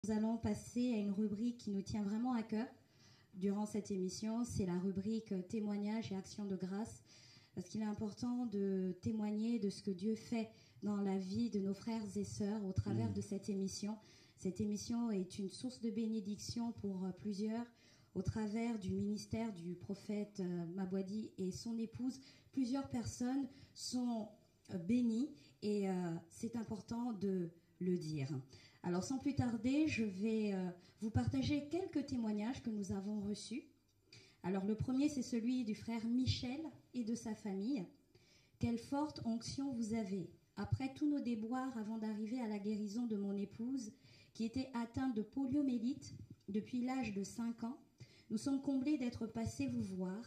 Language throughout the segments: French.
Nous allons passer à une rubrique qui nous tient vraiment à cœur durant cette émission. C'est la rubrique témoignages et actions de grâce. Parce qu'il est important de témoigner de ce que Dieu fait dans la vie de nos frères et sœurs au travers de cette émission. Cette émission est une source de bénédiction pour plusieurs. Au travers du ministère du prophète Mabwadi et son épouse, plusieurs personnes sont bénies et c'est important de le dire. Alors sans plus tarder, je vais vous partager quelques témoignages que nous avons reçus. Alors le premier, c'est celui du frère Michel et de sa famille. Quelle forte onction vous avez. Après tous nos déboires avant d'arriver à la guérison de mon épouse, qui était atteinte de poliomyélite depuis l'âge de 5 ans, nous sommes comblés d'être passés vous voir.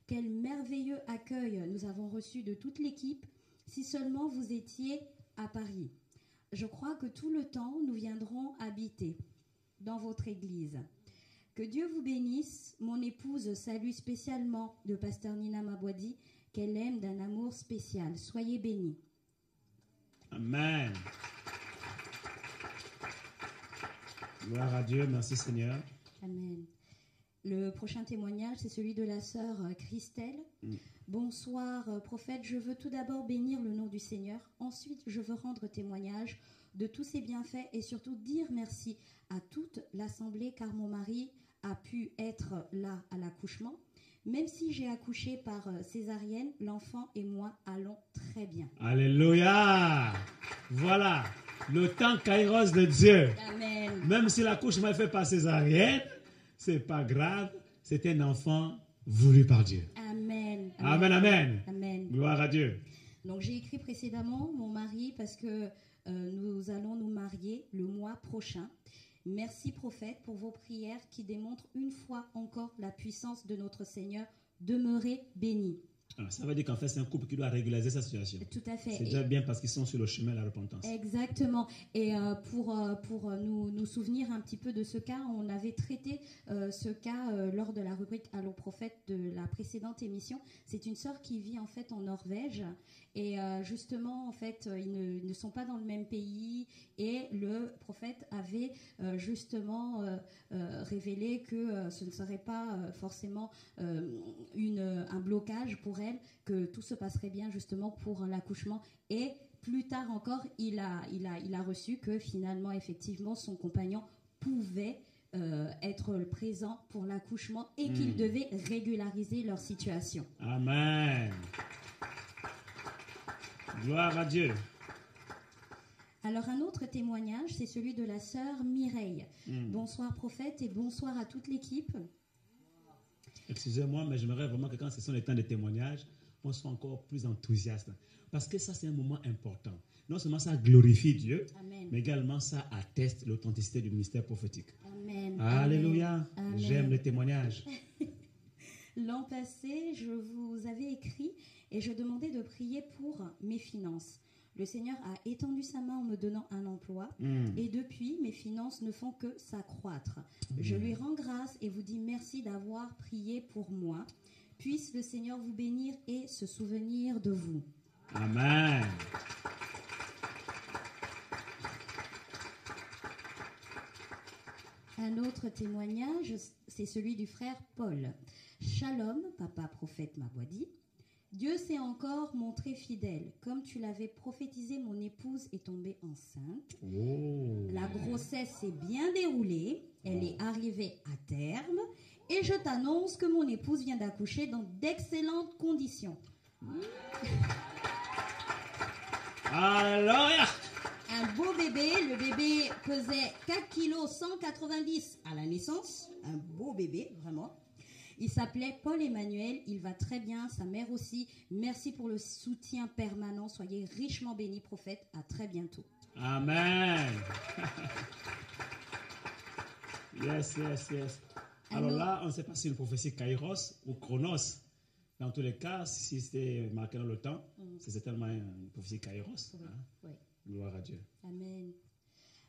Quel merveilleux accueil nous avons reçu de toute l'équipe, si seulement vous étiez à Paris. Je crois que tout le temps, nous viendrons habiter dans votre église. Que Dieu vous bénisse. Mon épouse salue spécialement de pasteur Nina Mabwadi, qu'elle aime d'un amour spécial. Soyez bénis. Amen. Gloire à Dieu. Merci Seigneur. Amen. Le prochain témoignage, c'est celui de la sœur Christelle. Bonsoir, prophète. Je veux tout d'abord bénir le nom du Seigneur. Ensuite, je veux rendre témoignage de tous ses bienfaits et surtout dire merci à toute l'assemblée car mon mari a pu être là à l'accouchement. Même si j'ai accouché par césarienne, l'enfant et moi allons très bien. Alléluia. Voilà, le temps kairos de Dieu. Amen. Même si l'accouchement est fait par césarienne, c'est pas grave, c'est un enfant voulu par Dieu. Amen. Amen, amen. Amen. Gloire à Dieu. Donc j'ai écrit précédemment mon mari parce que nous allons nous marier le mois prochain. Merci prophète pour vos prières qui démontrent une fois encore la puissance de notre Seigneur. Demeurez bénis. Alors, ça veut dire qu'en fait, c'est un couple qui doit régulariser sa situation. Tout à fait. C'est déjà bien parce qu'ils sont sur le chemin de la repentance. Exactement. Et pour nous souvenir un petit peu de ce cas, on avait traité ce cas lors de la rubrique Allô prophète de la précédente émission. C'est une sœur qui vit en fait en Norvège et justement en fait ils ne sont pas dans le même pays et le prophète avait justement révélé que ce ne serait pas forcément un blocage pour elle, que tout se passerait bien justement pour l'accouchement. Et plus tard encore, il a reçu que finalement, effectivement, son compagnon pouvait être présent pour l'accouchement et qu'il devait régulariser leur situation. Amen. Gloire à Dieu. Alors un autre témoignage, c'est celui de la sœur Mireille. Bonsoir prophète et bonsoir à toute l'équipe. Excusez-moi, mais j'aimerais vraiment que quand ce sont les temps de témoignage, on soit encore plus enthousiaste. Parce que ça, c'est un moment important. Non seulement ça glorifie Dieu, Amen. mais également ça atteste l'authenticité du ministère prophétique. Amen. Alléluia. Amen. J'aime le témoignage. L'an passé, je vous avais écrit et je demandais de prier pour mes finances. Le Seigneur a étendu sa main en me donnant un emploi et depuis, mes finances ne font que s'accroître. Je lui rends grâce et vous dis merci d'avoir prié pour moi. Puisse le Seigneur vous bénir et se souvenir de vous. Amen. Un autre témoignage, c'est celui du frère Paul. Shalom, papa prophète Mabwadi. Dieu s'est encore montré fidèle. Comme tu l'avais prophétisé, mon épouse est tombée enceinte. Oh. La grossesse s'est bien déroulée. Elle est arrivée à terme. Et je t'annonce que mon épouse vient d'accoucher dans d'excellentes conditions. Alléluia. Un beau bébé. Le bébé pesait 4 kg 190 à la naissance. Un beau bébé, vraiment. Il s'appelait Paul Emmanuel, il va très bien, sa mère aussi. Merci pour le soutien permanent. Soyez richement bénis, prophète. À très bientôt. Amen. Yes. Alors là, on ne sait pas si une prophétie Kairos ou Chronos. Dans tous les cas, si c'était marqué dans le temps, c'est certainement une prophétie Kairos. Oui, Hein? oui. Gloire à Dieu. Amen.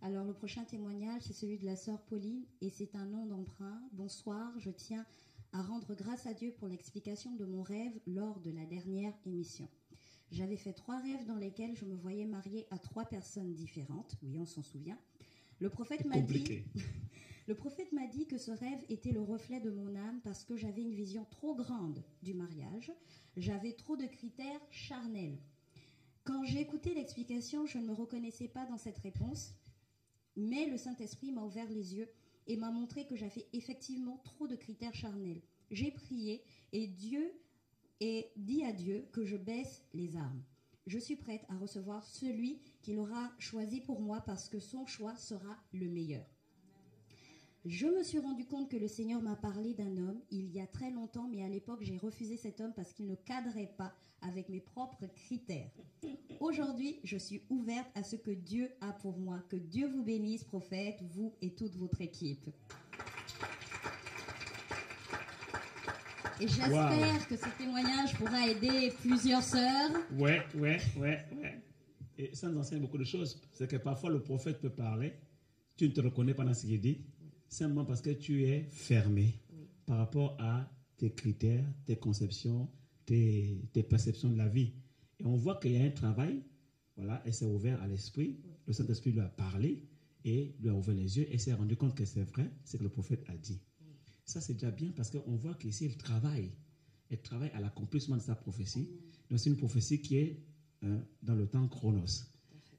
Alors le prochain témoignage, c'est celui de la sœur Pauline et c'est un nom d'emprunt. Bonsoir, je tiens à rendre grâce à Dieu pour l'explication de mon rêve lors de la dernière émission. J'avais fait 3 rêves dans lesquels je me voyais mariée à 3 personnes différentes. Oui, on s'en souvient. Le prophète C'est m'a dit, compliqué. le prophète m'a dit que ce rêve était le reflet de mon âme parce que j'avais une vision trop grande du mariage. J'avais trop de critères charnels. Quand j'ai écouté l'explication, je ne me reconnaissais pas dans cette réponse, mais le Saint-Esprit m'a ouvert les yeux et m'a montré que j'avais effectivement trop de critères charnels. J'ai prié et dit à Dieu que je baisse les armes. Je suis prête à recevoir celui qu'il aura choisi pour moi parce que son choix sera le meilleur. Je me suis rendu compte que le Seigneur m'a parlé d'un homme il y a très longtemps, mais à l'époque, j'ai refusé cet homme parce qu'il ne cadrait pas avec mes propres critères. Aujourd'hui, je suis ouverte à ce que Dieu a pour moi. Que Dieu vous bénisse, prophète, vous et toute votre équipe. Et j'espère que ce témoignage pourra aider plusieurs sœurs. Ouais. Et ça nous enseigne beaucoup de choses. C'est que parfois le prophète peut parler, tu ne te reconnais pas dans ce qu'il dit, simplement parce que tu es fermé par rapport à tes critères, tes conceptions, tes perceptions de la vie. Et on voit qu'il y a un travail, voilà, elle s'est ouverte à l'esprit, le Saint-Esprit lui a parlé et lui a ouvert les yeux et s'est rendu compte que c'est vrai, c'est que le prophète a dit. Ça, c'est déjà bien parce qu'on voit qu'ici, elle travaille à l'accomplissement de sa prophétie. Donc, c'est une prophétie qui est dans le temps chronos.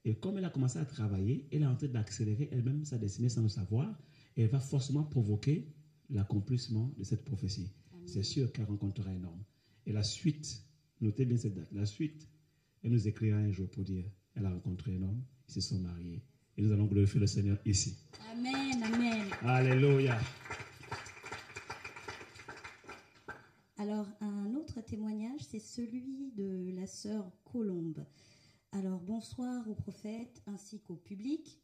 Et comme elle a commencé à travailler, elle est en train d'accélérer elle-même sa destinée sans le savoir. Et elle va forcément provoquer l'accomplissement de cette prophétie. Amen. C'est sûr qu'elle rencontrera un homme. Et la suite, notez bien cette date, la suite, elle nous écrira un jour pour dire, elle a rencontré un homme, ils se sont mariés. Et nous allons glorifier le Seigneur ici. Amen, amen. Alléluia. Alors, un autre témoignage, c'est celui de la sœur Colombe. Alors, bonsoir aux prophètes ainsi qu'au public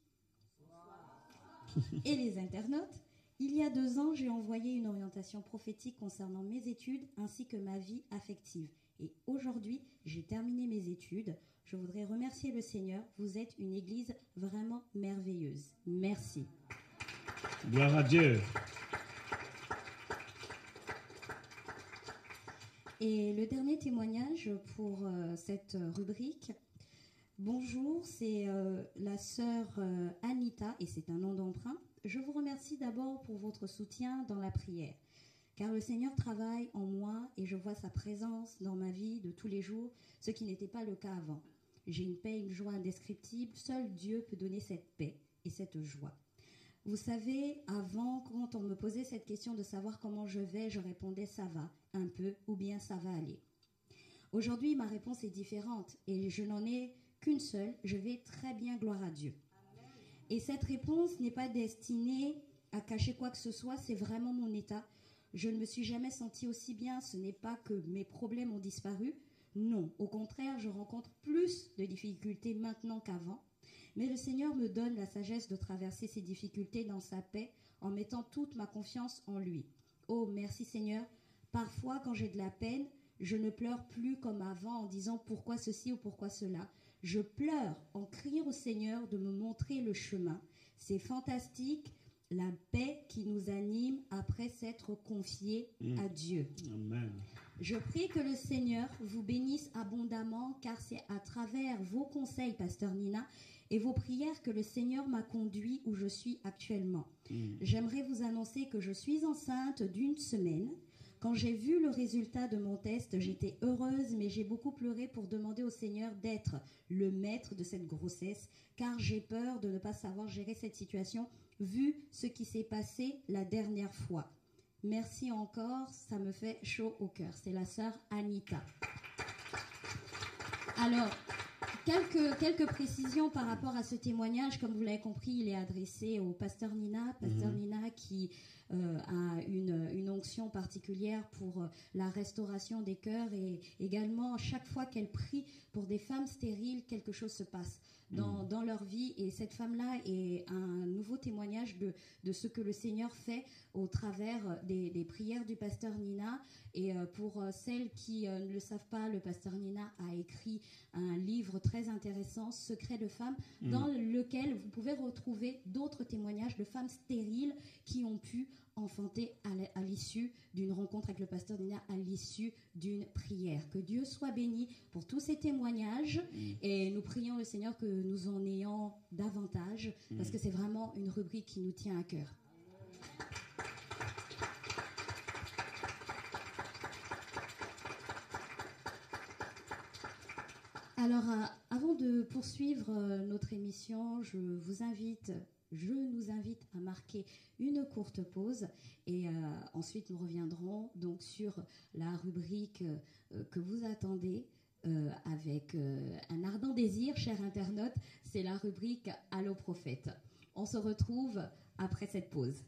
et les internautes. Il y a 2 ans, j'ai envoyé une orientation prophétique concernant mes études ainsi que ma vie affective. Et aujourd'hui, j'ai terminé mes études. Je voudrais remercier le Seigneur. Vous êtes une église vraiment merveilleuse. Merci. Gloire à Dieu. Et le dernier témoignage pour cette rubrique. Bonjour, c'est la sœur Anita et c'est un nom d'emprunt. Je vous remercie d'abord pour votre soutien dans la prière, car le Seigneur travaille en moi et je vois sa présence dans ma vie de tous les jours, ce qui n'était pas le cas avant. J'ai une paix, une joie indescriptible. Seul Dieu peut donner cette paix et cette joie. Vous savez, avant, quand on me posait cette question de savoir comment je vais, je répondais « ça va, un peu » ou bien « ça va aller ». Aujourd'hui, ma réponse est différente et je n'en ai qu'une seule, je vais très bien, gloire à Dieu. Amen. Et cette réponse n'est pas destinée à cacher quoi que ce soit, c'est vraiment mon état. Je ne me suis jamais sentie aussi bien, ce n'est pas que mes problèmes ont disparu, non, au contraire, je rencontre plus de difficultés maintenant qu'avant. Mais le Seigneur me donne la sagesse de traverser ces difficultés dans sa paix en mettant toute ma confiance en lui. Oh, merci Seigneur. Parfois, quand j'ai de la peine, je ne pleure plus comme avant en disant pourquoi ceci ou pourquoi cela. Je pleure en criant au Seigneur de me montrer le chemin. C'est fantastique, la paix qui nous anime après s'être confié à Dieu. Amen. Je prie que le Seigneur vous bénisse abondamment car c'est à travers vos conseils, Pasteur Nina, et vos prières que le Seigneur m'a conduit où je suis actuellement. J'aimerais vous annoncer que je suis enceinte d'1 semaine. Quand j'ai vu le résultat de mon test, j'étais heureuse, mais j'ai beaucoup pleuré pour demander au Seigneur d'être le maître de cette grossesse, car j'ai peur de ne pas savoir gérer cette situation, vu ce qui s'est passé la dernière fois. Merci encore, ça me fait chaud au cœur. C'est la sœur Anita. Alors, quelques précisions par rapport à ce témoignage. Comme vous l'avez compris, il est adressé au pasteur Nina. Pasteur Nina qui a une onction particulière pour la restauration des cœurs et également, chaque fois qu'elle prie pour des femmes stériles, quelque chose se passe dans leur vie. Et cette femme-là est un nouveau témoignage de ce que le Seigneur fait au travers des prières du pasteur Nina. Et pour celles qui ne le savent pas, le pasteur Nina a écrit un livre très intéressant, Secrets de femmes, dans lequel vous pouvez retrouver d'autres témoignages de femmes stériles qui ont pu enfanté à l'issue d'une rencontre avec le pasteur Nina, à l'issue d'une prière. Que Dieu soit béni pour tous ces témoignages et nous prions le Seigneur que nous en ayons davantage parce que c'est vraiment une rubrique qui nous tient à cœur. Alors, avant de poursuivre notre émission, je nous invite à marquer une courte pause et ensuite nous reviendrons donc sur la rubrique que vous attendez avec un ardent désir, chers internautes, c'est la rubrique Allô prophète. On se retrouve après cette pause.